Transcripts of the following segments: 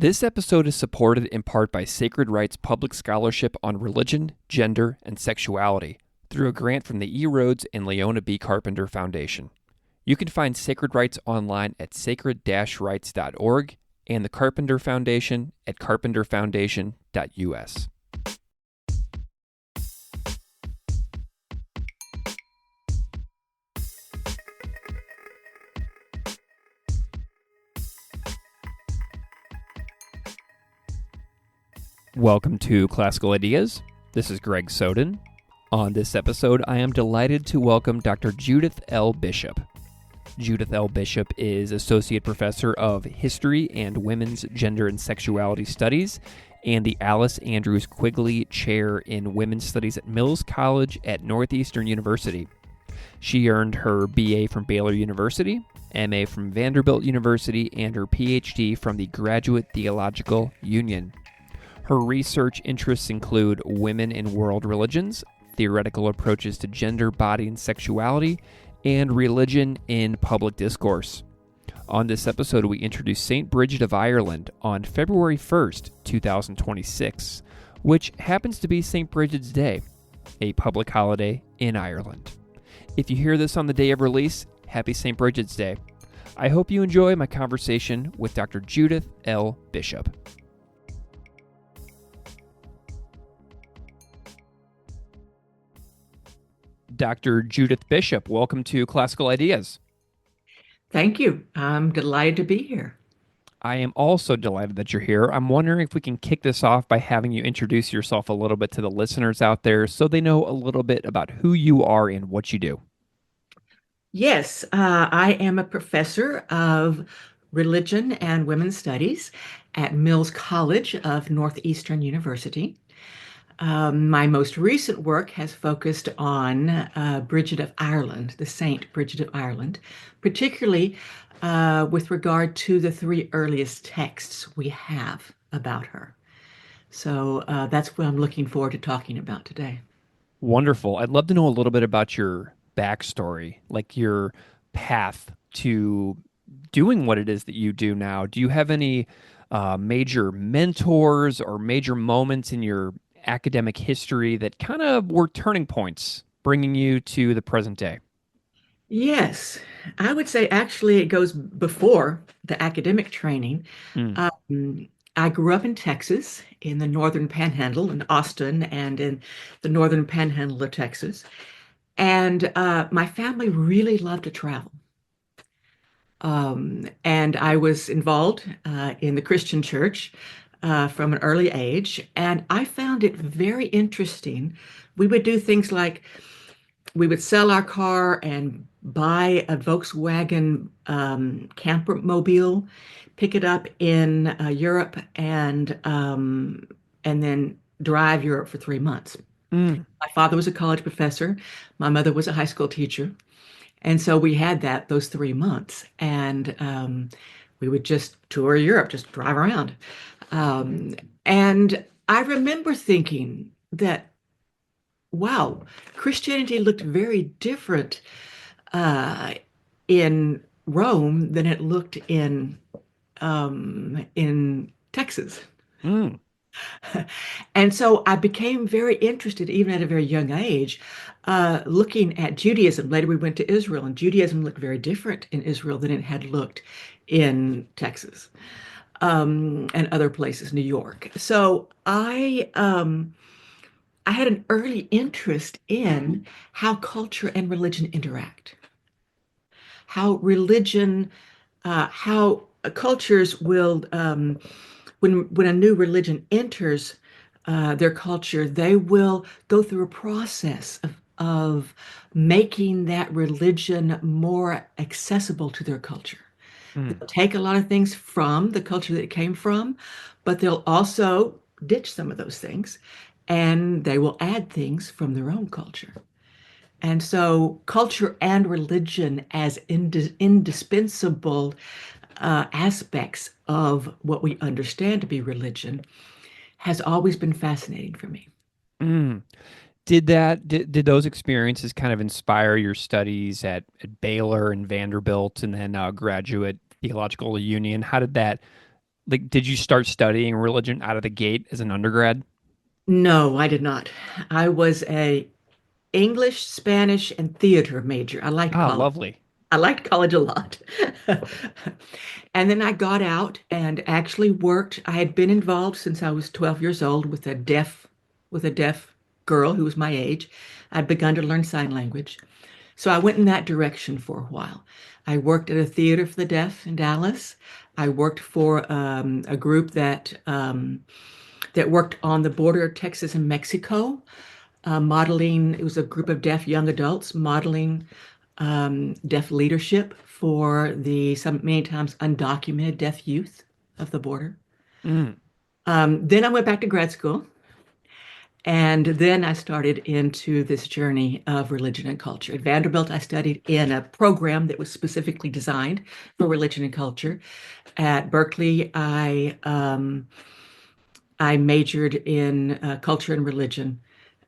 This episode is supported in part by Sacred Wright's public scholarship on religion, gender, and sexuality through a grant from the E. Rhodes and Leona B. Carpenter Foundation. You can find Sacred Wrights online at sacred-rights.org and the Carpenter Foundation at carpenterfoundation.us. Welcome to Classical Ideas. This is Greg Soden. On this episode, I am delighted to welcome Dr. Judith L. Bishop. Judith L. Bishop is Associate Professor of History and Women's Gender and Sexuality Studies and the Alice Andrews Quigley Chair in Women's Studies at Mills College at Northeastern University. She earned her BA from Baylor University, MA from Vanderbilt University, and her PhD from the Graduate Theological Union. Her research interests include women in world religions, theoretical approaches to gender, body, and sexuality, and religion in public discourse. On this episode, we introduce St. Brigid of Ireland on February 1st, 2026, which happens to be St. Brigid's Day, a public holiday in Ireland. If you hear this on the day of release, happy St. Brigid's Day. I hope you enjoy my conversation with Dr. Judith L. Bishop. Dr. Judith Bishop, welcome to Classical Ideas. Thank you. I'm delighted to be here. I am also delighted that you're here. I'm wondering if we can kick this off by having you introduce yourself a little bit to the listeners out there so they know a little bit about who you are and what you do. Yes, I am a professor of religion and women's studies at Mills College of Northeastern University. My most recent work has focused on Brigid of Ireland, the Saint Brigid of Ireland, particularly with regard to the three earliest texts we have about her. So that's what I'm looking forward to talking about today. Wonderful. I'd love to know a little bit about your backstory, like your path to doing what it is that you do now. Do you have any major mentors or major moments in your academic history that kind of were turning points, bringing you to the present day? Yes, I would say actually it goes before the academic training. I grew up in Texas, in the northern panhandle, in Austin and in the northern panhandle of Texas. And my family really loved to travel. And I was involved in the Christian church from an early age, and I found it very interesting. We would do things like we would sell our car and buy a Volkswagen camper mobile, pick it up in Europe, and then drive Europe for 3 months. My father was a college professor. My mother was a high school teacher. And so we had those 3 months, and we would just tour Europe, just drive around. And I remember thinking that, wow, Christianity looked very different in Rome than it looked in Texas. And so I became very interested, even at a very young age, looking at Judaism. Later we went to Israel, and Judaism looked very different in Israel than it had looked in Texas. And other places, New York. So I had an early interest in how culture and religion interact, how cultures will, when a new religion enters their culture, they will go through a process of making that religion more accessible to their culture. They'll take a lot of things from the culture that it came from, but they'll also ditch some of those things, and they will add things from their own culture. And so culture and religion as indispensable aspects of what we understand to be religion has always been fascinating for me. Did those experiences kind of inspire your studies at Baylor and Vanderbilt and then Graduate Theological Union? How did that Like, did you start studying religion out of the gate as an undergrad? No, I did not. I was a English, Spanish, and theater major. I liked Ah, college. lovely. I liked college a lot. And then I got out and actually worked. I had been involved since I was 12 years old with a deaf girl who was my age. I'd begun to learn sign language. So I went in that direction for a while. I worked at a theater for the deaf in Dallas. I worked for a group that worked on the border of Texas and Mexico, modeling. It was a group of deaf young adults modeling deaf leadership for the some many times undocumented deaf youth of the border. Mm. Then I went back to grad school, and then I started into this journey of religion and culture. At Vanderbilt, I studied in a program that was specifically designed for religion and culture. At Berkeley, I majored in culture and religion,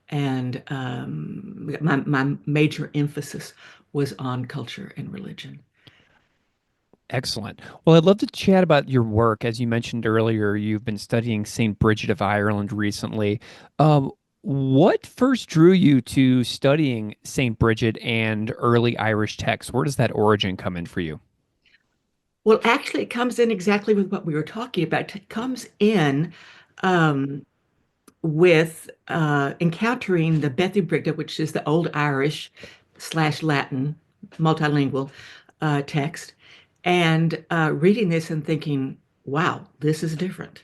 and my major emphasis was on culture and religion. Excellent. Well, I'd love to chat about your work. As you mentioned earlier, you've been studying St. Brigid of Ireland recently. Um, what first drew you to studying St. Brigid and early Irish texts? Where does that origin come in for you? Well, actually, it comes in exactly with what we were talking about. It comes in um, with encountering the Bethy Brigda, which is the Old Irish slash Latin multilingual text, and reading this and thinking, wow, this is different.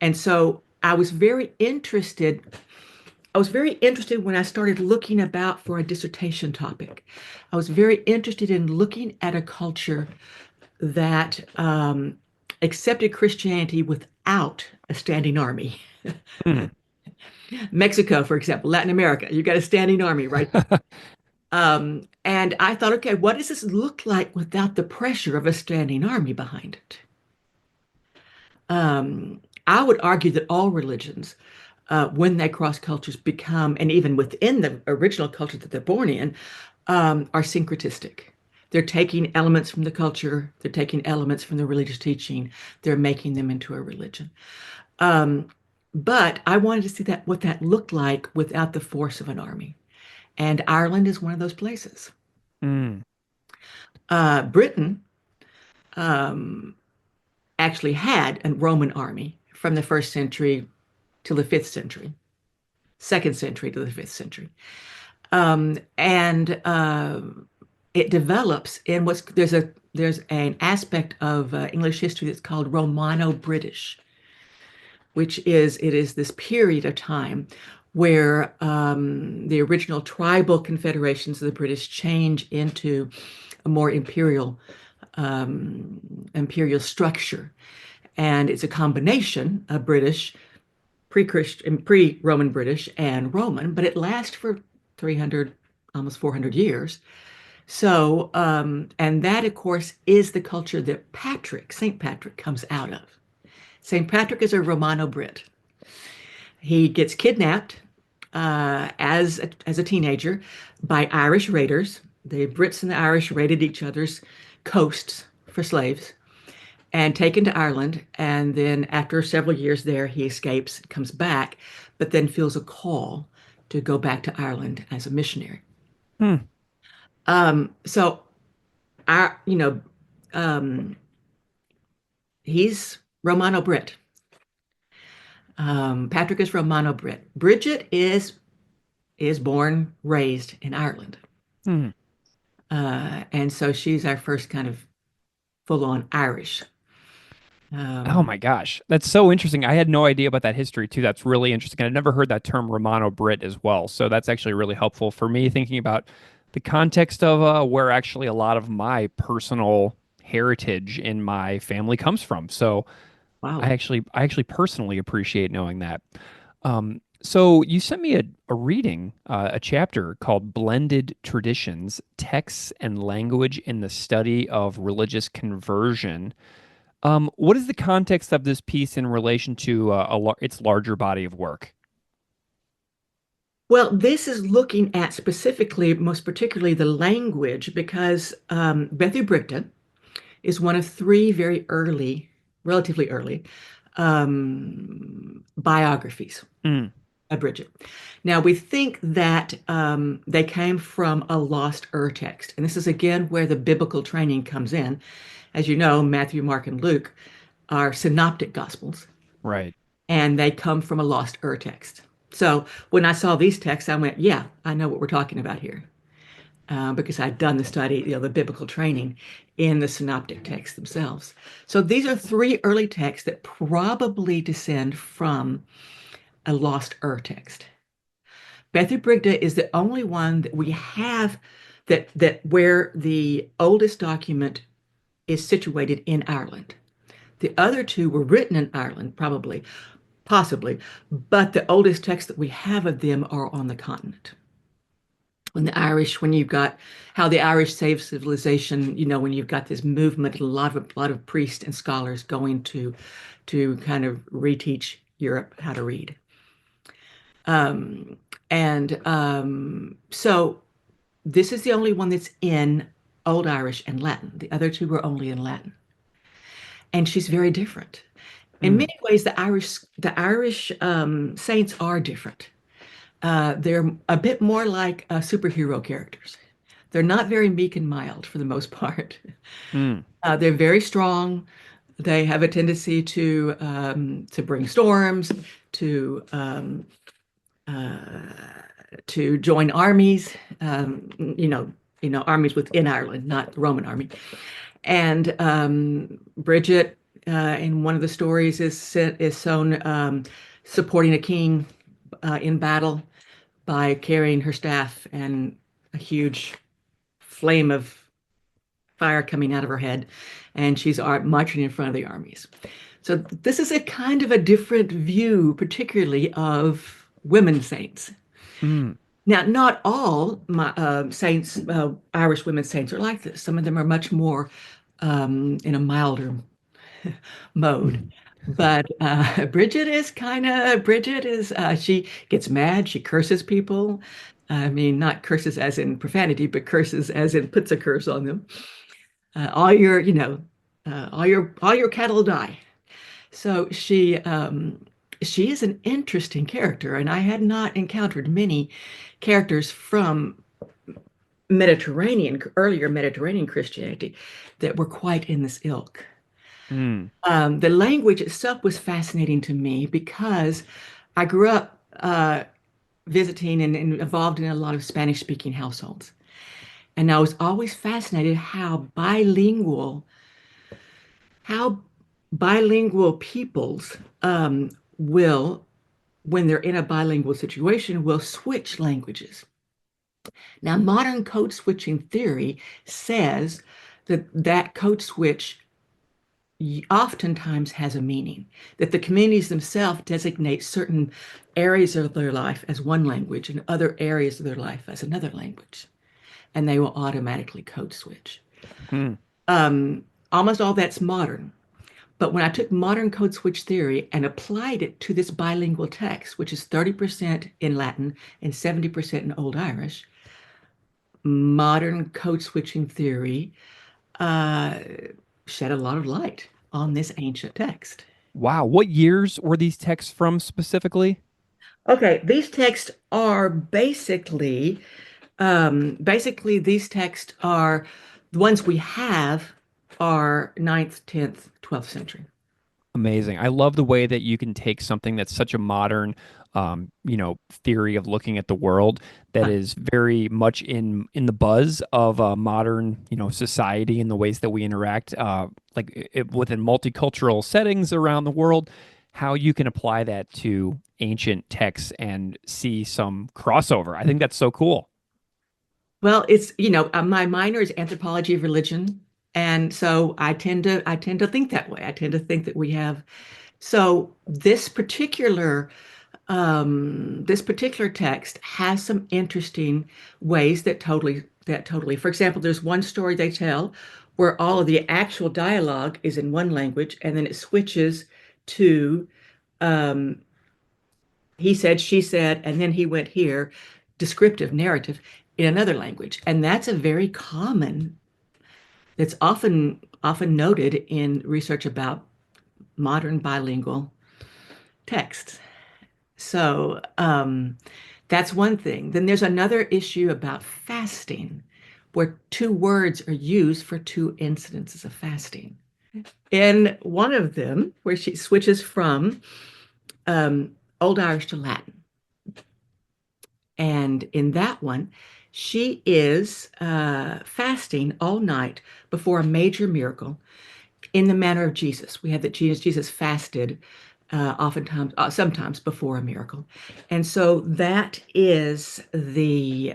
And so I was very interested when I started looking about for a dissertation topic. I was very interested in looking at a culture that accepted Christianity without a standing army. Hmm. Mexico, for example, Latin America, you got a standing army right there. And I thought, okay, what does this look like without the pressure of a standing army behind it? I would argue that all religions, when they cross cultures, become, and even within the original culture that they're born in, are syncretistic. They're taking elements from the culture, they're taking elements from the religious teaching, they're making them into a religion. Um, but I wanted to see that what that looked like without the force of an army. And Ireland is one of those places. Mm. Britain um, actually had a Roman army from the first century to the fifth century, second century to the fifth century. And it develops in there's an aspect of English history that's called Romano-British, which is it is this period of time where the original tribal confederations of the British change into a more imperial structure, and it's a combination of British, pre-Christian, pre-Roman British, and Roman, but it lasts for 300, almost 400 years. So, and that, of course, is the culture that St. Patrick, comes out of. St. Patrick is a Romano Brit. He gets kidnapped as a teenager by Irish raiders. The Brits and the Irish raided each other's coasts for slaves and taken to Ireland. And then after several years there, he escapes, comes back, but then feels a call to go back to Ireland as a missionary. Hmm. So our, um, he's Romano Brit. Patrick is Romano Brit. Brigid is born, raised in Ireland. Hmm. And so she's our first kind of full-on Irish. Oh Um, my gosh. That's so interesting. I had no idea about that history too. That's really interesting. I'd never heard that term Romano Brit as well. So that's actually really helpful for me thinking about the context of where actually a lot of my personal heritage in my family comes from. So wow. I actually personally appreciate knowing that. So you sent me a reading, a chapter called Blended Traditions, Texts and Language in the Study of Religious Conversion. What is the context of this piece in relation to its larger body of work? Well, this is looking at specifically, most particularly, the language because Bethy Brigden is one of three very early, relatively early, biographies Mm, of Brigid. Now, we think that they came from a lost text. And this is again where the biblical training comes in. As you know, Matthew, Mark, and Luke are synoptic gospels, right. and they come from a lost text. So when I saw these texts, I went, yeah, I know what we're talking about here. Because I'd done the study, the biblical training in the synoptic texts themselves. So these are three early texts that probably descend from a lost text. Bethy Brigida is the only one that we have that where the oldest document is situated in Ireland. The other two were written in Ireland, probably, possibly, but the oldest texts that we have of them are on the continent. When you've got how the Irish saved civilization, when you've got this movement, a lot of priests and scholars going to kind of reteach Europe how to read. And so this is the only one that's in Old Irish and Latin. The other two were only in Latin. And she's very different. In Mm, many ways, the Irish saints are different. They're a bit more like superhero characters. They're not very meek and mild for the most part. mm. They're very strong. They have a tendency to bring storms, to um, to join armies. Armies within Ireland, not the Roman army. And Bridget, in one of the stories, is shown supporting a king in battle by carrying her staff and a huge flame of fire coming out of her head, and she's marching in front of the armies. So this is a kind of a different view, particularly of women saints. Mm. Now, not all saints, Irish women saints, are like this. Some of them are much more in a milder mode. But Bridget is, she gets mad, she curses people. I mean, not curses as in profanity, but curses as in puts a curse on them. All your, all your cattle die. So she is an interesting character, and I had not encountered many characters from earlier Mediterranean Christianity that were quite in this ilk. Mm. The language itself was fascinating to me because I grew up visiting and involved in a lot of Spanish-speaking households. And I was always fascinated how bilingual peoples will, when they're in a bilingual situation, will switch languages. Now, modern code switching theory says that code switch oftentimes has a meaning, that the communities themselves designate certain areas of their life as one language and other areas of their life as another language, and they will automatically code switch. Mm. Almost all that's modern. But when I took modern code switch theory and applied it to this bilingual text, which is 30% in Latin and 70% in Old Irish, modern code switching theory uh, shed a lot of light on this ancient text. Wow. What years were these texts from specifically? Okay, these texts are basically these texts are the ones we have are ninth, 10th, 12th century. Amazing. I love the way that you can take something that's such a modern, theory of looking at the world that Uh, is very much in the buzz of modern, society and the ways that we interact, within multicultural settings around the world. How you can apply that to ancient texts and see some crossover. I think that's so cool. Well, my minor is anthropology of religion, and so I tend to think that way. I tend to think that we have. So this particular text has some interesting ways that totally. For example, there's one story they tell where all of the actual dialogue is in one language, and then it switches to um, he said, she said, and then he went here, descriptive narrative in another language. And that's a very common, that's often often noted in research about modern bilingual texts. So that's one thing. Then there's another issue about fasting, where two words are used for two incidences of fasting. In one of them, where she switches from Old Irish to Latin, and in that one, she is fasting all night before a major miracle in the manner of Jesus. We have that Jesus fasted sometimes before a miracle. And so that is the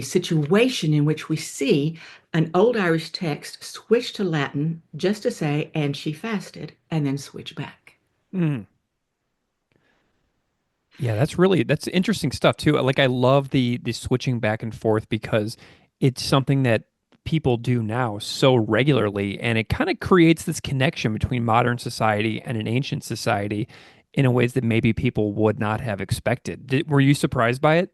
situation in which we see an Old Irish text switch to Latin just to say, and she fasted, and then switch back. Mm. Yeah, that's interesting stuff too. Like I love the switching back and forth because it's something that people do now so regularly, and it kind of creates this connection between modern society and an ancient society in a ways that maybe people would not have expected. Were you surprised by it?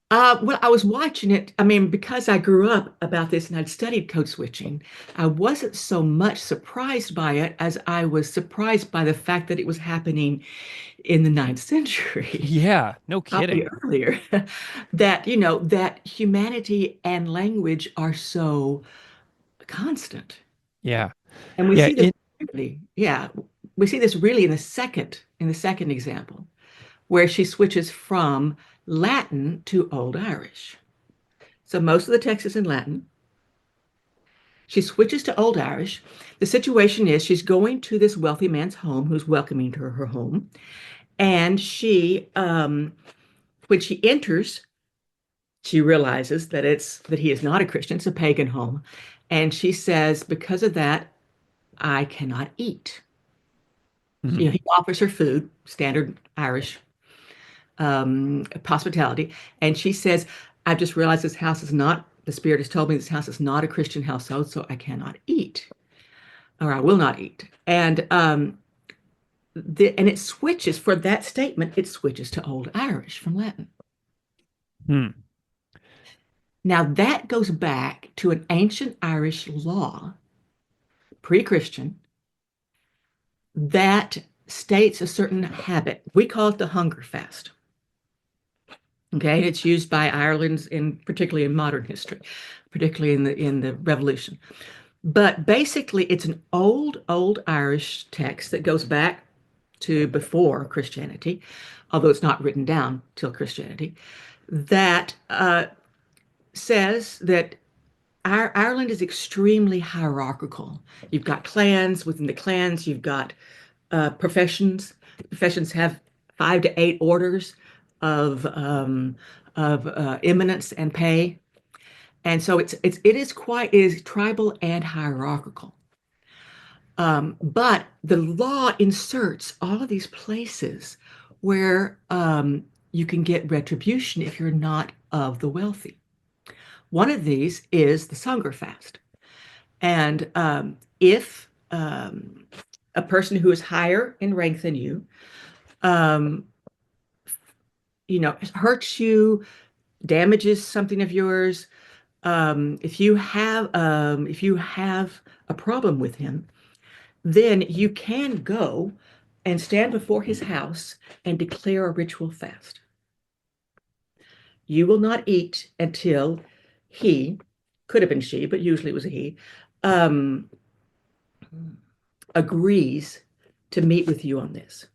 Well, I was watching it. I mean, because I grew up about this and I'd studied code switching, I wasn't so much surprised by it as I was surprised by the fact that it was happening in the ninth century, Yeah, no probably kidding. earlier. That humanity and language are so constant. Yeah. And we Yeah, see this really, yeah, we see this really in the second example, where she switches from Latin to Old Irish. So most of the text is in Latin. She switches to Old Irish. The situation is she's going to this wealthy man's home who's welcoming her home. And when she enters, she realizes that he is not a Christian, it's a pagan home. And she says, because of that, I cannot eat. Mhm. He offers her food, standard Irish hospitality. And she says, I've just realized this house is not, the Spirit has told me this house is not a Christian household, so I cannot eat, or I will not eat. And it switches for that statement, it switches to Old Irish from Latin. Hmm. Now that goes back to an ancient Irish law, pre-Christian, that states a certain habit. We call it the hunger fast. Okay, it's used by Ireland's particularly in modern history, particularly in the Revolution. But basically, it's an old Irish text that goes back to before Christianity, although it's not written down till Christianity, that says that Ireland is extremely hierarchical. You've got clans. Within the clans, you've got professions. Professions have 5 to 8 orders of eminence and pay, and so it is tribal and hierarchical. But the law inserts all of these places where you can get retribution if you're not of the wealthy. One of these is the hunger fast. And if a person who is higher in rank than you, um, hurts you, damages something of yours, if you have a problem with him, then you can go and stand before his house and declare a ritual fast. You will not eat until he, could have been she, but usually it was a he, um, agrees to meet with you on this.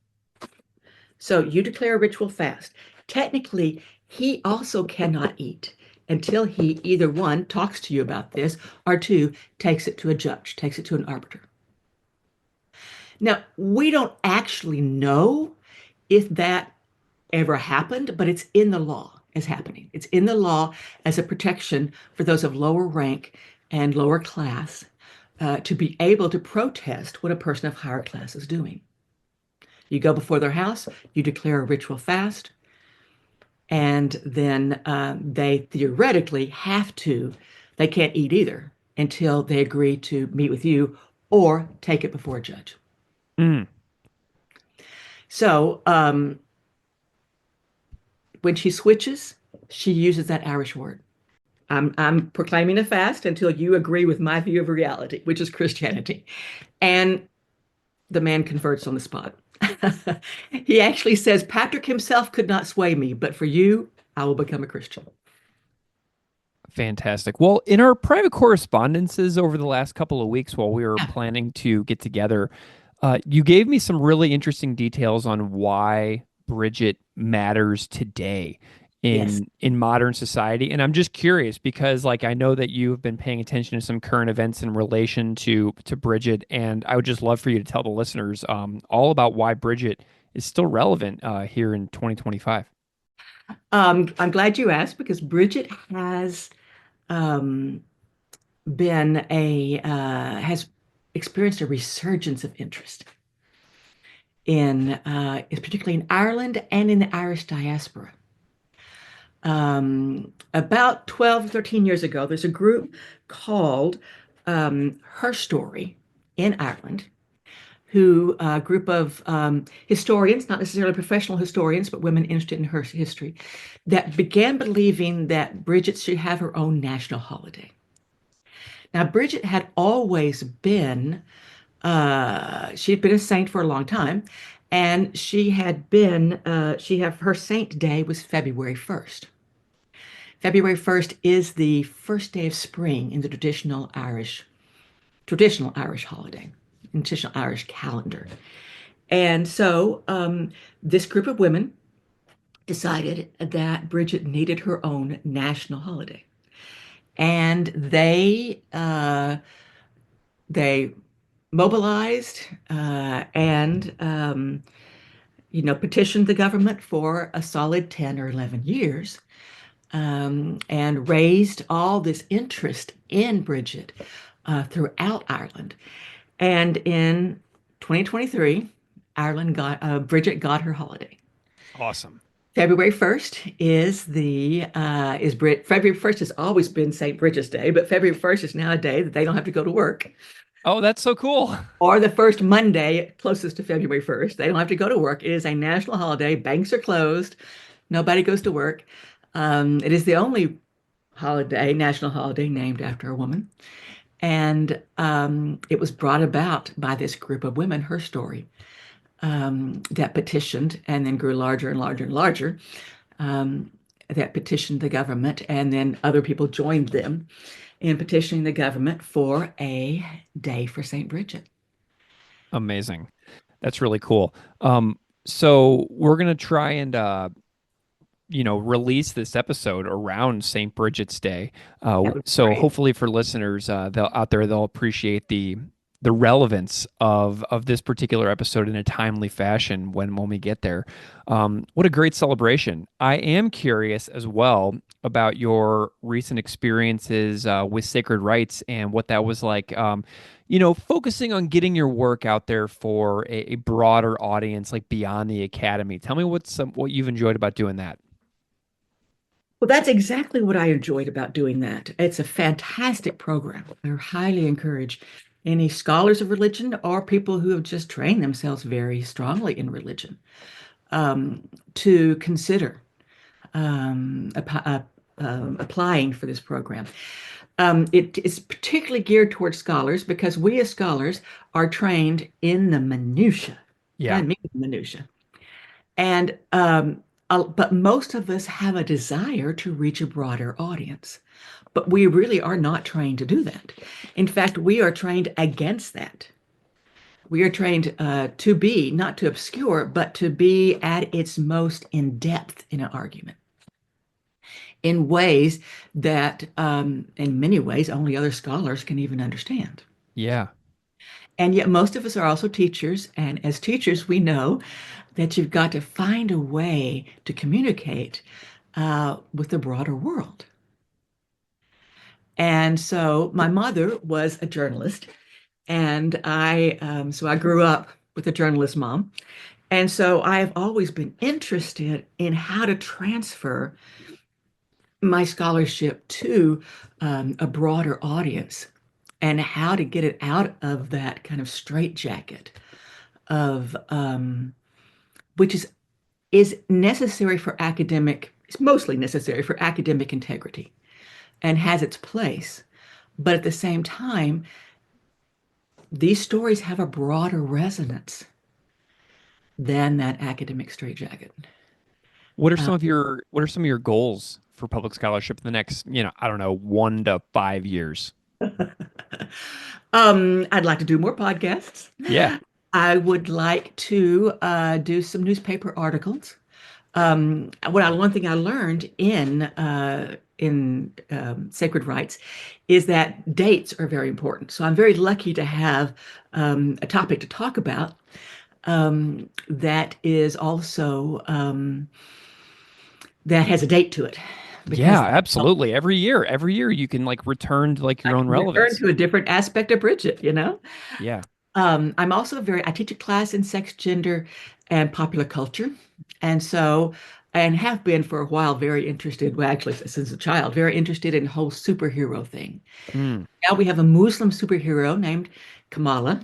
So you declare a ritual fast. Technically, he also cannot eat until he either one talks to you about this or two takes it to a judge, takes it to an arbiter. Now, we don't actually know if that ever happened, but it's in the law as happening. It's in the law as a protection for those of lower rank and lower class to be able to protest what a person of higher class is doing. You go before their house, you declare a ritual fast, and then they theoretically they can't eat either until they agree to meet with you or take it before a judge. Mm. So when she switches, she uses that Irish word. I'm proclaiming a fast until you agree with my view of reality, which is Christianity. And the man converts on the spot. He actually says, Patrick himself could not sway me, but for you, I will become a Christian. Fantastic. Well, in our private correspondences over the last couple of weeks while we were Yeah. planning to get together, you gave me some really interesting details on why Bridget matters today Yes. in modern society. And I'm just curious because like I know that you've been paying attention to some current events in relation to Bridget, and I would just love for you to tell the listeners all about why Bridget is still relevant here in 2025. I'm glad you asked because Brigid has um, has experienced a resurgence of interest particularly in Ireland and in the Irish diaspora. About 12, 13 years ago, there's a group called Her Story in Ireland, who a group of historians, not necessarily professional historians, but women interested in her history, that began believing that Bridget should have her own national holiday. Now, Bridget had always been, she'd been a saint for a long time, and her saint day was February 1st. February 1st is the first day of spring in the traditional Irish holiday, in traditional Irish calendar. And so this group of women decided that Bridget needed her own national holiday. And they mobilized and petitioned the government for a solid 10 or 11 years and raised all this interest in Bridget throughout Ireland. And in 2023, Bridget got her holiday. Awesome. February 1st February 1st has always been St. Bridget's Day, but February 1st is now a day that they don't have to go to work. Oh, that's so cool. Or the first Monday closest to February 1st. They don't have to go to work. It is a national holiday. Banks are closed. Nobody goes to work. It is the only national holiday named after a woman. And it was brought about by this group of women, Her Story, that petitioned and then grew larger and larger and larger, that petitioned the government, and then other people joined them in petitioning the government for a day for St. Bridget. Amazing. That's really cool. So we're gonna try and release this episode around St. Bridget's Day. That would be So great. hopefully for listeners they'll appreciate the relevance of this particular episode in a timely fashion when we get there. What a great celebration! I am curious as well about your recent experiences with sacred rites and what that was like. Focusing on getting your work out there for a broader audience, like beyond the academy. Tell me what you've enjoyed about doing that. Well, that's exactly what I enjoyed about doing that. It's a fantastic program. I highly encourage any scholars of religion or people who have just trained themselves very strongly in religion to consider applying for this program. It is particularly geared towards scholars because we as scholars are trained in the minutia. Yeah. I mean minutia. And but most of us have a desire to reach a broader audience. But we really are not trained to do that. In fact, we are trained against that. We are trained to be, not to obscure, but to be at its most in depth in an argument in ways that, in many ways, only other scholars can even understand. Yeah. And yet, most of us are also teachers. And as teachers, we know that you've got to find a way to communicate with the broader world. And so my mother was a journalist, and I grew up with a journalist mom. And so I have always been interested in how to transfer my scholarship to a broader audience and how to get it out of that kind of straitjacket of which is necessary for academic, it's mostly necessary for academic integrity. and has its place. But at the same time, these stories have a broader resonance than that academic straitjacket. Uh, What are some of your goals for public scholarship in the next, I don't know, 1 to 5 years? I'd like to do more podcasts. Yeah. I would like to do some newspaper articles. One thing I learned in sacred rites is that dates are very important. So I'm very lucky to have a topic to talk about that is also that has a date to it, Yeah, because absolutely. Every year you can like return to like I your own can return relevance. to a different aspect of Brigid, you know? Yeah. I teach a class in sex, gender, and popular culture. And so, and have been for a while very interested, well, actually, since a child, very interested in the whole superhero thing. Mm. Now we have a Muslim superhero named Kamala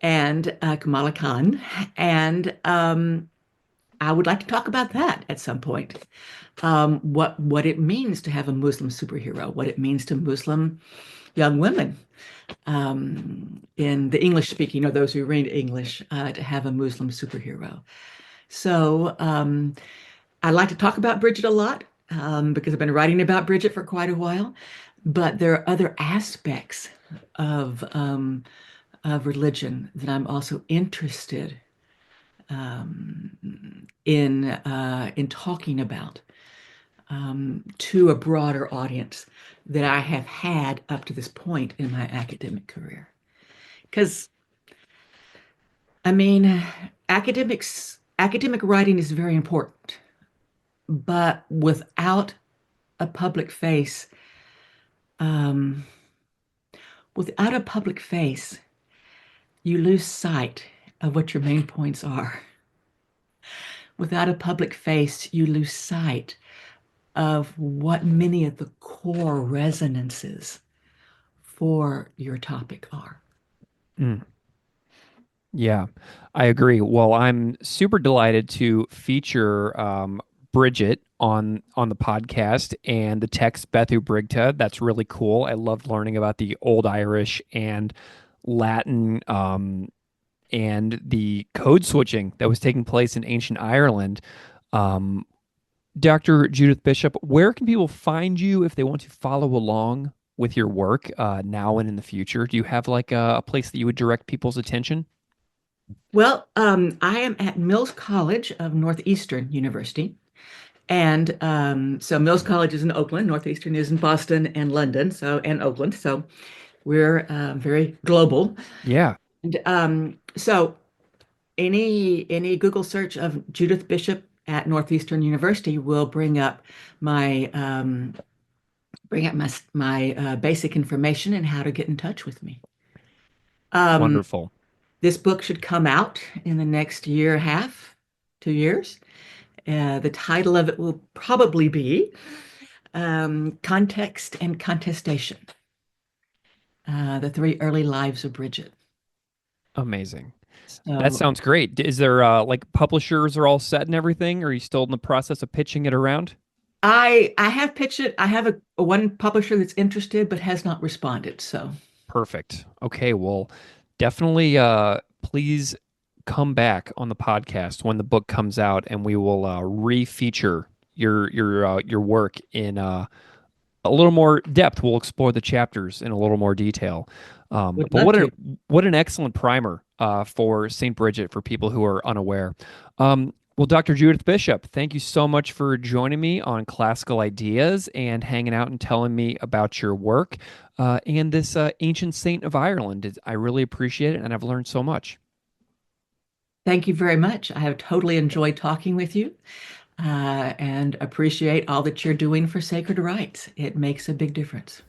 and Kamala Khan. And I would like to talk about that at some point. What it means to have a Muslim superhero, what it means to Muslim young women in the English speaking, or those who read English, to have a Muslim superhero. So I like to talk about Brigid a lot because I've been writing about Brigid for quite a while. But there are other aspects of um, of religion that I'm also interested in talking about to a broader audience that I have had up to this point in my academic career. Because, I mean, academic writing is very important, but a public face, um, without a public face, you lose sight of what your main points are. Without a public face, you lose sight of what many of the core resonances for your topic are. Mm. Yeah, I agree. Well, I'm super delighted to feature Bridget on the podcast and the text Bethu Brigta. That's really cool. I loved learning about the Old Irish and Latin and the code switching that was taking place in ancient Ireland. Um, Dr. Judith Bishop, where can people find you if they want to follow along with your work now and in the future? Do you have like a place that you would direct people's attention? Well, I am at Mills College of Northeastern University. And so Mills College is in Oakland, Northeastern is in Boston and London, and Oakland. So we're very global. Yeah, And so any Google search of Judith Bishop at Northeastern University will bring up my basic information and how to get in touch with me. Um, wonderful. this book should come out in the next year and a half, 2 years. The title of it will probably be Context and Contestation, the three early lives of Brigid. Amazing. That So sounds great. Is there like publishers are all set and everything? Or are you still in the process of pitching it around? I have pitched it. I have a one publisher that's interested but has not responded. So Perfect. Okay, well, definitely please come back on the podcast when the book comes out and we will re-feature your work in a little more depth. We'll explore the chapters in a little more detail. would But love to. what an excellent primer for St. Bridget for people who are unaware. Well, Dr. Judith Bishop, thank you so much for joining me on Classical Ideas and hanging out and telling me about your work and this ancient saint of Ireland. I really appreciate it, and I've learned so much. Thank you very much. I have totally enjoyed talking with you and appreciate all that you're doing for sacred rites. It makes a big difference.